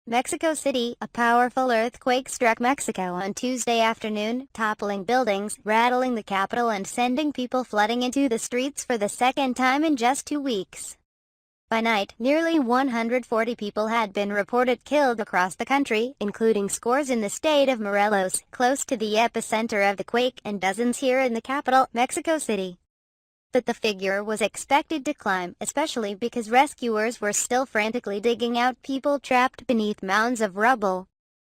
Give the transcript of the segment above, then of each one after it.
Mexico City, a powerful earthquake struck Mexico on Tuesday afternoon, toppling buildings, rattling the capital and sending people flooding into the streets for the second time in just 2 weeks. By night, nearly 140 people had been reported killed across the country, including scores in the state of Morelos, close to the epicenter of the quake, and dozens here in the capital, Mexico City. But the figure was expected to climb, especially because rescuers were still frantically digging out people trapped beneath mounds of rubble.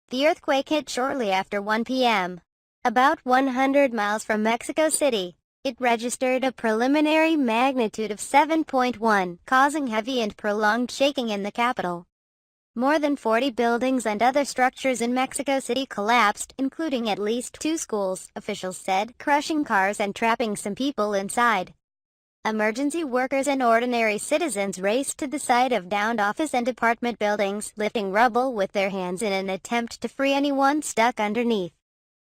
The earthquake hit shortly after 1 p.m. About 100 miles from Mexico City. It registered a preliminary magnitude of 7.1, causing heavy and prolonged shaking in the capital. More than 40 buildings and other structures in Mexico City collapsed, including at least 2 schools, officials said, crushing cars and trapping some people inside. Emergency workers and ordinary citizens raced to the site of downed office and apartment buildings, lifting rubble with their hands in an attempt to free anyone stuck underneath.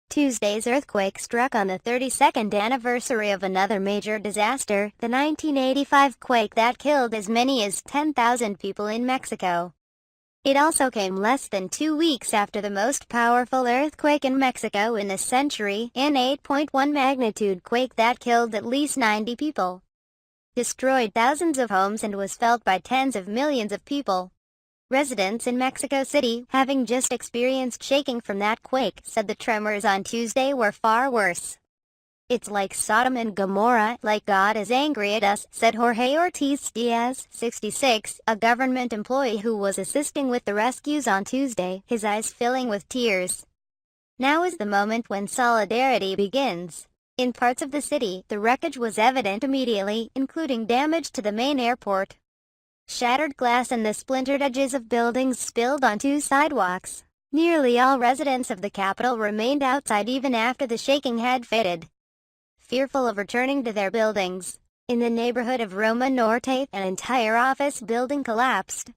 Tuesday's earthquake struck on the 32nd anniversary of another major disaster, the 1985 quake that killed as many as 10,000 people in Mexico. It also came less than 2 weeks after the most powerful earthquake in Mexico in the century, an 8.1 magnitude quake that killed at least 90 people. Destroyed thousands of homes and was felt by tens of millions of people. Residents in Mexico City, having just experienced shaking from that quake, said the tremors on Tuesday were far worse. "It's like Sodom and Gomorrah, like God is angry at us," said Jorge Ortiz Diaz, 66, a government employee who was assisting with the rescues on Tuesday, his eyes filling with tears. "Now is the moment when solidarity begins." In parts of the city, the wreckage was evident immediately, including damage to the main airport. Shattered glass and the splintered edges of buildings spilled onto sidewalks. Nearly all residents of the capital remained outside even after the shaking had faded, fearful of returning to their buildings. In the neighborhood of Roma Norte, an entire office building collapsed.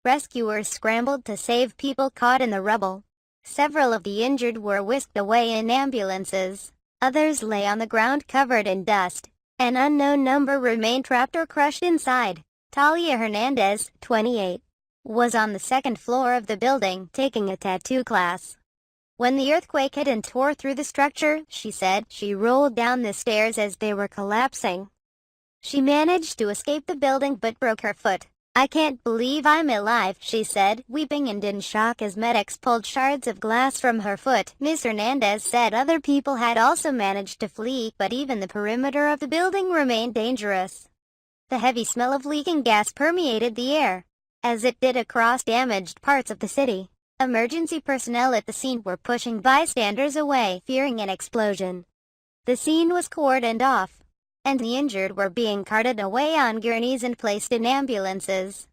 Rescuers scrambled to save people caught in the rubble. Several of the injured were whisked away in ambulances. Others lay on the ground covered in dust. An unknown number remained trapped or crushed inside. Talia Hernandez, 28, was on the second floor of the building, taking a tattoo class. When the earthquake hit and tore through the structure, she said, she rolled down the stairs as they were collapsing. She managed to escape the building but broke her foot. "I can't believe I'm alive," she said, weeping and in shock as medics pulled shards of glass from her foot. Ms. Hernandez said other people had also managed to flee, but even the perimeter of the building remained dangerous. The heavy smell of leaking gas permeated the air, as it did across damaged parts of the city. Emergency personnel at the scene were pushing bystanders away, fearing an explosion. The scene was cordoned off, and the injured were being carted away on gurneys and placed in ambulances.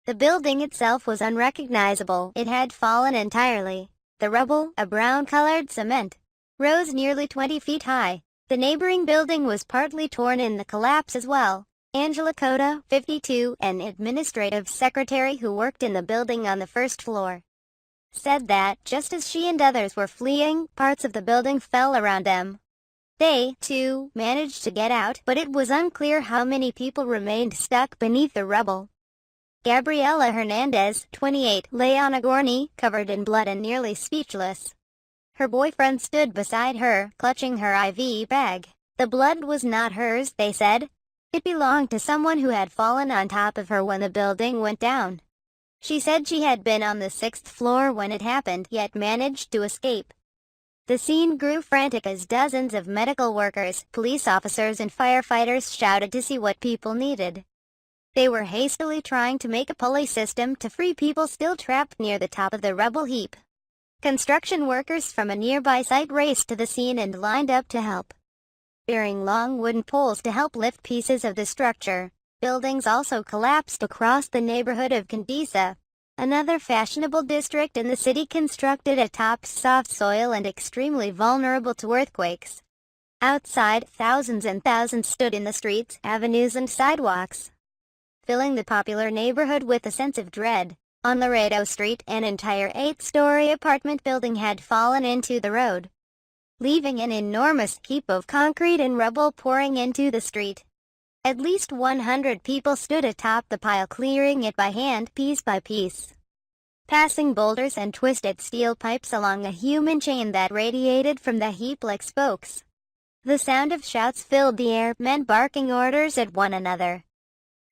The building itself was unrecognizable. It had fallen entirely. The rubble, a brown-colored cement, rose nearly 20 feet high. The neighboring building was partly torn in the collapse as well. Angela Cota, 52, an administrative secretary who worked in the building on the first floor, said that, just as she and others were fleeing, parts of the building fell around them. They, too, managed to get out, but it was unclear how many people remained stuck beneath the rubble. Gabriela Hernandez, 28, lay on a gurney, covered in blood and nearly speechless. Her boyfriend stood beside her, clutching her IV bag. The blood was not hers, they said. It belonged to someone who had fallen on top of her when the building went down. She said she had been on the 6th floor when it happened, yet managed to escape. The scene grew frantic as dozens of medical workers, police officers and firefighters shouted to see what people needed. They were hastily trying to make a pulley system to free people still trapped near the top of the rubble heap. Construction workers from a nearby site raced to the scene and lined up to help, bearing long wooden poles to help lift pieces of the structure. Buildings also collapsed across the neighborhood of Condesa, another fashionable district in the city constructed atop soft soil and extremely vulnerable to earthquakes. Outside, thousands and thousands stood in the streets, avenues and sidewalks, filling the popular neighborhood with a sense of dread. On Laredo Street, an entire 8-story apartment building had fallen into the road, leaving an enormous heap of concrete and rubble pouring into the street. At least 100 people stood atop the pile, clearing it by hand, piece by piece. passing boulders and twisted steel pipes along a human chain that radiated from the heap like spokes. The sound of shouts filled the air, men barking orders at one another.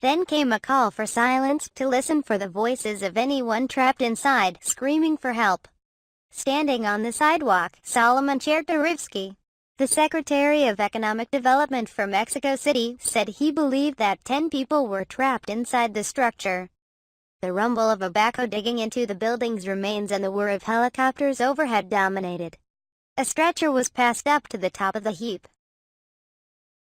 Then came a call for silence, to listen for the voices of anyone trapped inside, screaming for help. Standing on the sidewalk, Solomon Chertorivsky, the Secretary of Economic Development for Mexico City, said he believed that 10 people were trapped inside the structure. The rumble of a backhoe digging into the building's remains and the whir of helicopters overhead dominated. A stretcher was passed up to the top of the heap.